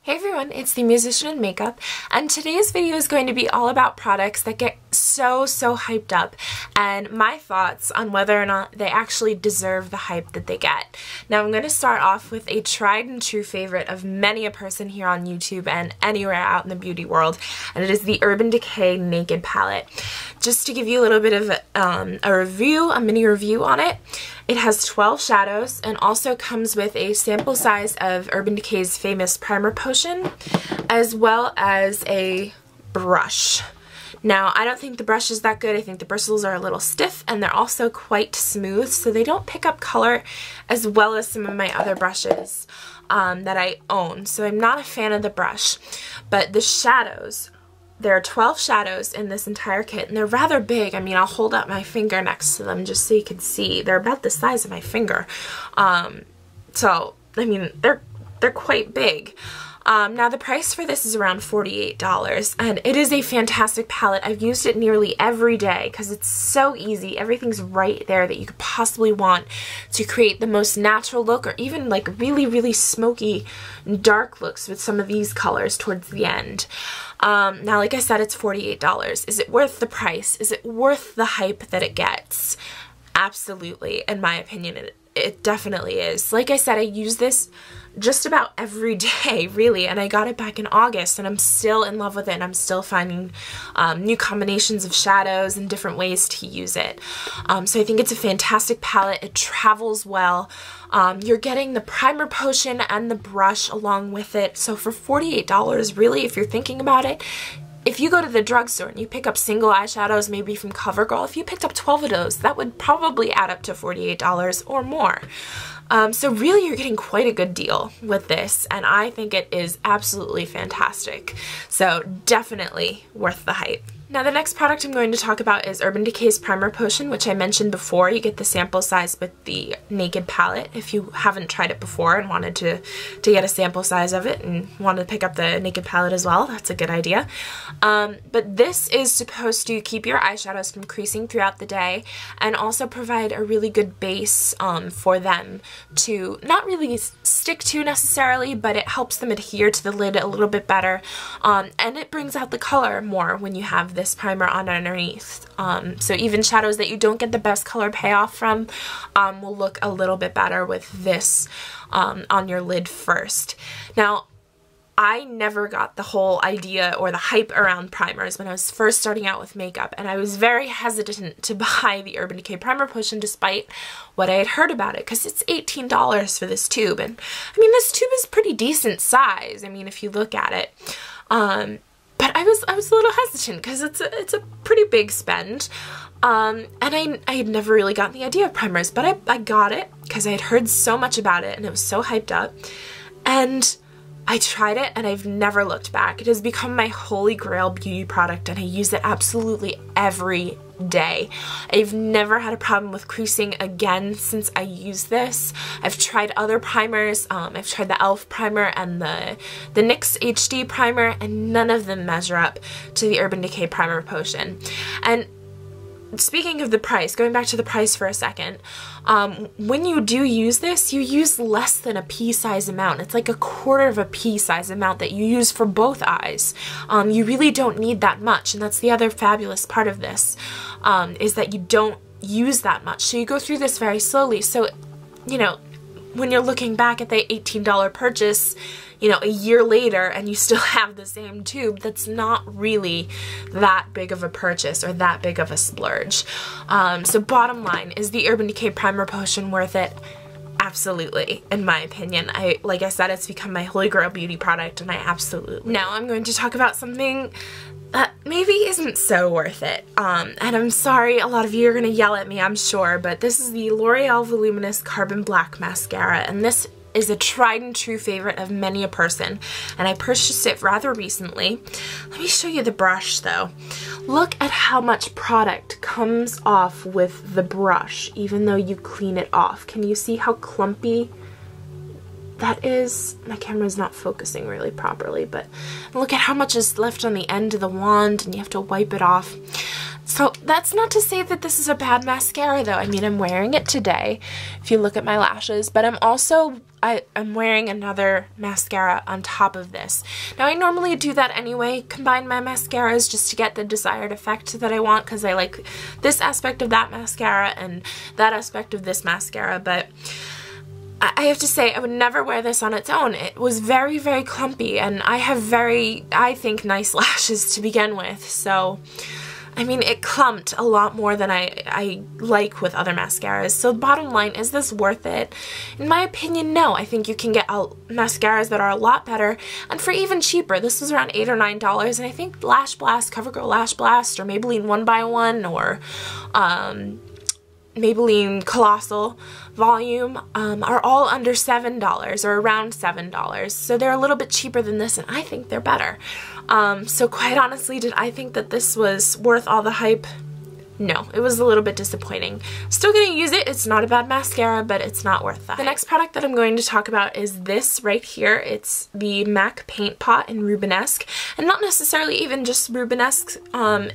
Hey everyone, it's the Musician in Makeup, and today's video is going to be all about products that get so hyped up and my thoughts on whether or not they actually deserve the hype that they get. Now I'm going to start off with a tried and true favorite of many a person here on YouTube and anywhere out in the beauty world, and it is the Urban Decay Naked Palette. Just to give you a little bit of a mini review on it, it has 12 shadows and also comes with a sample size of Urban Decay's famous primer potion, as well as a brush. Now, I don't think the brush is that good. I think the bristles are a little stiff and they're also quite smooth, so they don't pick up color as well as some of my other brushes that I own. So I'm not a fan of the brush. But the shadows, there are 12 shadows in this entire kit, and they're rather big. I mean, I'll hold up my finger next to them just so you can see. They're about the size of my finger. So, I mean, they're quite big. Now the price for this is around $48, and it is a fantastic palette. I've used it nearly every day because it's so easy. Everything's right there that you could possibly want to create the most natural look, or even like really smoky dark looks with some of these colors towards the end. Now, like I said, it's $48. Is it worth the price? Is it worth the hype that it gets? Absolutely. In my opinion, it definitely is. Like I said, I use this just about every day, really, and I got it back in August, and I'm still in love with it, and I'm still finding new combinations of shadows and different ways to use it. So I think it's a fantastic palette. It travels well. You're getting the primer potion and the brush along with it, so for $48, really, if you're thinking about it, if you go to the drugstore and you pick up single eyeshadows, maybe from CoverGirl, if you picked up 12 of those, that would probably add up to $48 or more. So really, you're getting quite a good deal with this, and I think it is absolutely fantastic. So definitely worth the hype. Now the next product I'm going to talk about is Urban Decay's Primer Potion, which I mentioned before. You get the sample size with the Naked palette if you haven't tried it before and wanted to get a sample size of it and wanted to pick up the Naked palette as well. That's a good idea. But this is supposed to keep your eyeshadows from creasing throughout the day and also provide a really good base for them to not really stick to necessarily, but it helps them adhere to the lid a little bit better, and it brings out the color more when you have this primer on underneath. So even shadows that you don't get the best color payoff from will look a little bit better with this on your lid first. Now, I never got the whole idea or the hype around primers when I was first starting out with makeup, and I was very hesitant to buy the Urban Decay Primer Potion despite what I had heard about it, because it's $18 for this tube, and I mean, this tube is pretty decent size, I mean, if you look at it. But I was a little hesitant because it's a pretty big spend, and I had never really gotten the idea of primers, but I got it because I had heard so much about it and it was so hyped up, and I tried it and I've never looked back. It has become my holy grail beauty product, and I use it absolutely every day. I've never had a problem with creasing again since I used this. I've tried other primers. I've tried the e.l.f. primer and the NYX HD primer, and none of them measure up to the Urban Decay Primer Potion. And speaking of the price, going back to the price for a second, when you do use this, you use less than a pea-size amount. It's like a quarter of a pea-size amount that you use for both eyes. You really don't need that much, and that's the other fabulous part of this, is that you don't use that much. So you go through this very slowly. So, you know, when you're looking back at the $18 purchase, you know, a year later, and you still have the same tube, that's not really that big of a purchase or that big of a splurge. So bottom line, is the Urban Decay Primer Potion worth it? Absolutely, in my opinion. Like I said, it's become my holy grail beauty product, and I absolutely. Now I'm going to talk about something that maybe isn't so worth it. And I'm sorry, a lot of you are going to yell at me, I'm sure, but this is the L'Oreal Voluminous Carbon Black Mascara, and this is a tried and true favorite of many a person, and I purchased it rather recently. Let me show you the brush though. Look at how much product comes off with the brush even though you clean it off. Can you see how clumpy that is? My camera's not focusing really properly, but look at how much is left on the end of the wand, and you have to wipe it off. So that's not to say that this is a bad mascara though. I mean, I'm wearing it today if you look at my lashes, but I'm wearing another mascara on top of this. Now I normally do that anyway, combine my mascaras just to get the desired effect that I want, because I like this aspect of that mascara and that aspect of this mascara, but I have to say I would never wear this on its own. It was very, very clumpy, and I have very, I think, nice lashes to begin with, so I mean, it clumped a lot more than I like with other mascaras. So bottom line, is this worth it? In my opinion, no. I think you can get mascaras that are a lot better and for even cheaper. This was around $8 or $9, and I think Lash Blast, CoverGirl Lash Blast, or Maybelline 1x1, or Maybelline Colossal Volume are all under $7 or around $7. So they're a little bit cheaper than this, and I think they're better. So quite honestly, did I think that this was worth all the hype? No, it was a little bit disappointing. Still gonna use it. It's not a bad mascara, but it's not worth that. The next product that I'm going to talk about is this right here. It's the MAC Paint Pot in Rubenesque, and not necessarily even just Rubenesque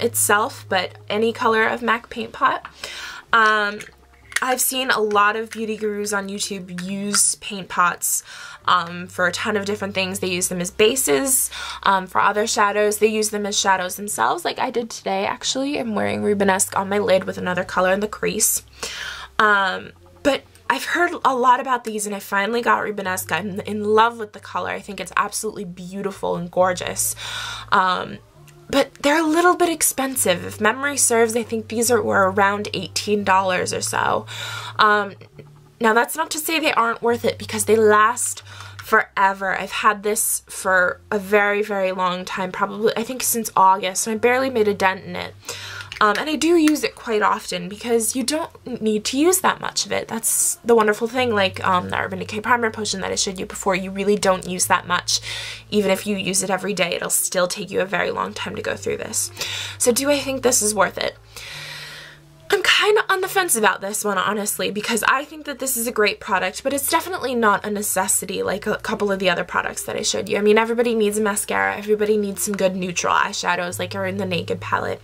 itself, but any color of MAC Paint Pot. I've seen a lot of beauty gurus on YouTube use paint pots for a ton of different things. They use them as bases for other shadows. They use them as shadows themselves, like I did today actually. I'm wearing Rubenesque on my lid with another color in the crease. But I've heard a lot about these, and I finally got Rubenesque. I'm in love with the color. I think it's absolutely beautiful and gorgeous. But they're a little bit expensive. If memory serves, I think these were around $18 or so. Now that's not to say they aren't worth it, because they last forever. I've had this for a very, very long time, probably I think since August, and I barely made a dent in it. And I do use it quite often because you don't need to use that much of it. That's the wonderful thing, like the Urban Decay Primer Potion that I showed you before. You really don't use that much. Even if you use it every day, it'll still take you a very long time to go through this. So do I think this is worth it? I'm kind of on the fence about this one, honestly, because I think that this is a great product, but it's definitely not a necessity like a couple of the other products that I showed you. I mean, everybody needs a mascara. Everybody needs some good neutral eyeshadows like are in the Naked palette.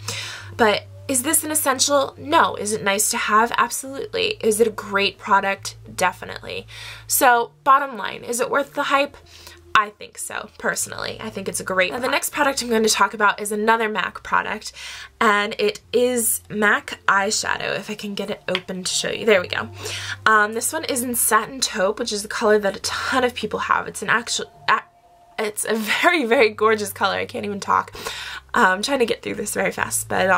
But is this an essential? No. Is it nice to have? Absolutely. Is it a great product? Definitely. So, bottom line, is it worth the hype? I think so, personally. I think it's a great product. The next product I'm going to talk about is another MAC product, and it is MAC Eyeshadow, if I can get it open to show you. There we go. This one is in Satin Taupe, which is the color that a ton of people have. It's it's a very, very gorgeous color. I can't even talk. I'm trying to get through this very fast, but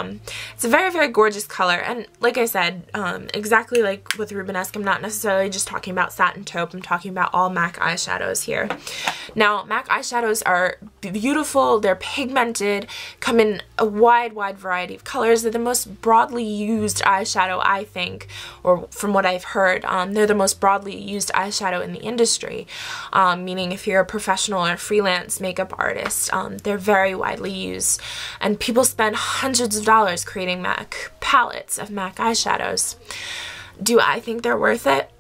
it's a very, very gorgeous color, and like I said, exactly like with Rubenesque, I'm not necessarily just talking about Satin Taupe, I'm talking about all MAC eyeshadows here. Now, MAC eyeshadows are beautiful, they're pigmented, come in a wide, wide variety of colors. They're the most broadly used eyeshadow, I think, or from what I've heard, they're the most broadly used eyeshadow in the industry, meaning if you're a professional or freelance makeup artist, they're very widely used. And people spend hundreds of dollars creating MAC palettes of MAC eyeshadows. Do I think they're worth it?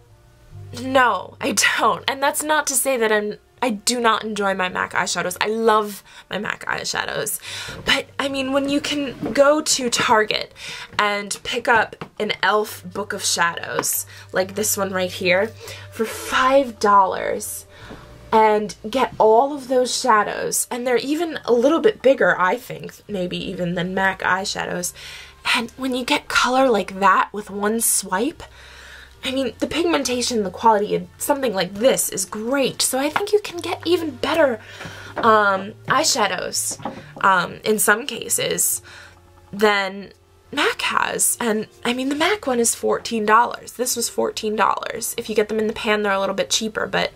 No, I don't. And that's not to say that I do not enjoy my MAC eyeshadows. I love my MAC eyeshadows. But, I mean, when you can go to Target and pick up an e.l.f. book of shadows, like this one right here, for $5, and get all of those shadows, and they're even a little bit bigger, I think, maybe even than MAC eyeshadows, and when you get color like that with one swipe, I mean, the pigmentation, the quality of something like this is great, so I think you can get even better eyeshadows in some cases than MAC has. And I mean, the MAC one is $14. This was $14. If you get them in the pan, they're a little bit cheaper, but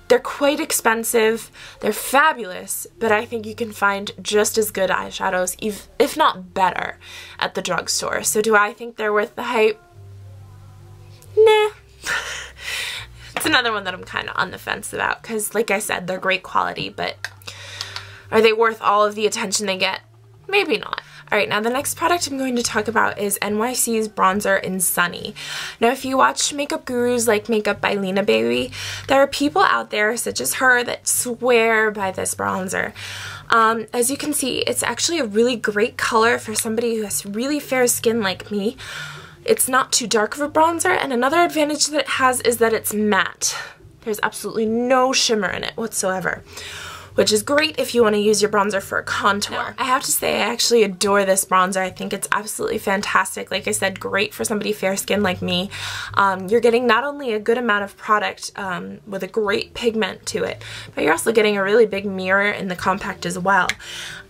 they're quite expensive, they're fabulous, but I think you can find just as good eyeshadows, if not better, at the drugstore. So do I think they're worth the hype? Nah. It's another one that I'm kind of on the fence about, because like I said, they're great quality, but are they worth all of the attention they get? Maybe not. Alright, now the next product I'm going to talk about is NYC's Bronzer in Sunny. Now if you watch makeup gurus like Makeup by Lena Baby, there are people out there such as her that swear by this bronzer. As you can see, it's actually a really great color for somebody who has really fair skin like me. It's not too dark of a bronzer, and another advantage that it has is that it's matte. There's absolutely no shimmer in it whatsoever, which is great if you want to use your bronzer for a contour. Now, I have to say I actually adore this bronzer. I think it's absolutely fantastic. Like I said, great for somebody fair skin like me. You're getting not only a good amount of product with a great pigment to it, but you're also getting a really big mirror in the compact as well.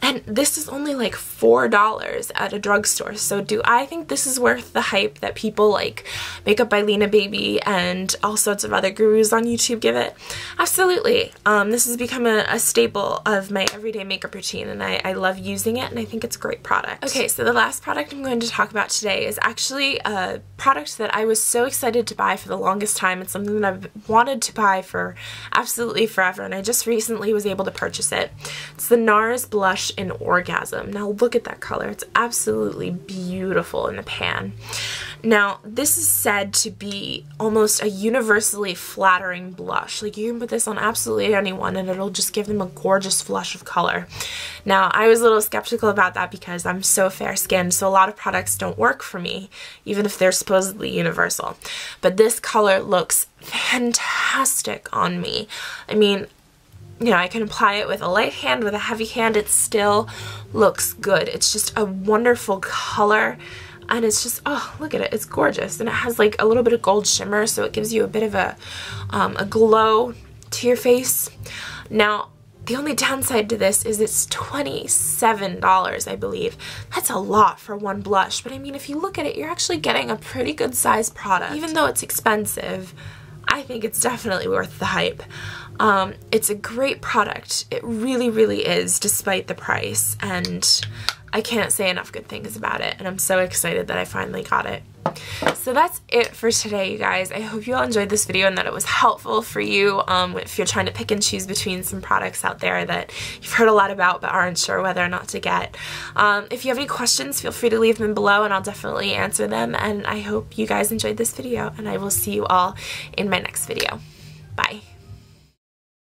And this is only like $4 at a drugstore. So do I think this is worth the hype that people like Makeup by Lena Baby and all sorts of other gurus on YouTube give it? Absolutely. This has become a staple of my everyday makeup routine, and I love using it, and I think it's a great product. Okay, so the last product I'm going to talk about today is actually a product that I was so excited to buy for the longest time. It's something that I've wanted to buy for absolutely forever, and I just recently was able to purchase it. It's the NARS blush in Orgasm. Now look at that color. It's absolutely beautiful in the pan. Now this is said to be almost a universally flattering blush. Like you can put this on absolutely anyone and it'll just give them a gorgeous flush of color. Now I was a little skeptical about that because I'm so fair skinned, so a lot of products don't work for me even if they're supposedly universal. But this color looks fantastic on me. I mean, you know, I can apply it with a light hand, with a heavy hand, it still looks good. It's just a wonderful color, and it's just, oh, look at it, it's gorgeous. And it has like a little bit of gold shimmer, so it gives you a bit of a glow to your face. Now, the only downside to this is it's $27, I believe. That's a lot for one blush, but I mean, if you look at it, you're actually getting a pretty good sized product. Even though it's expensive, I think it's definitely worth the hype. It's a great product. It really, really is, despite the price, and I can't say enough good things about it, and I'm so excited that I finally got it. So that's it for today, you guys. I hope you all enjoyed this video and that it was helpful for you if you're trying to pick and choose between some products out there that you've heard a lot about but aren't sure whether or not to get. If you have any questions, feel free to leave them below and I'll definitely answer them, and I hope you guys enjoyed this video, and I will see you all in my next video. Bye.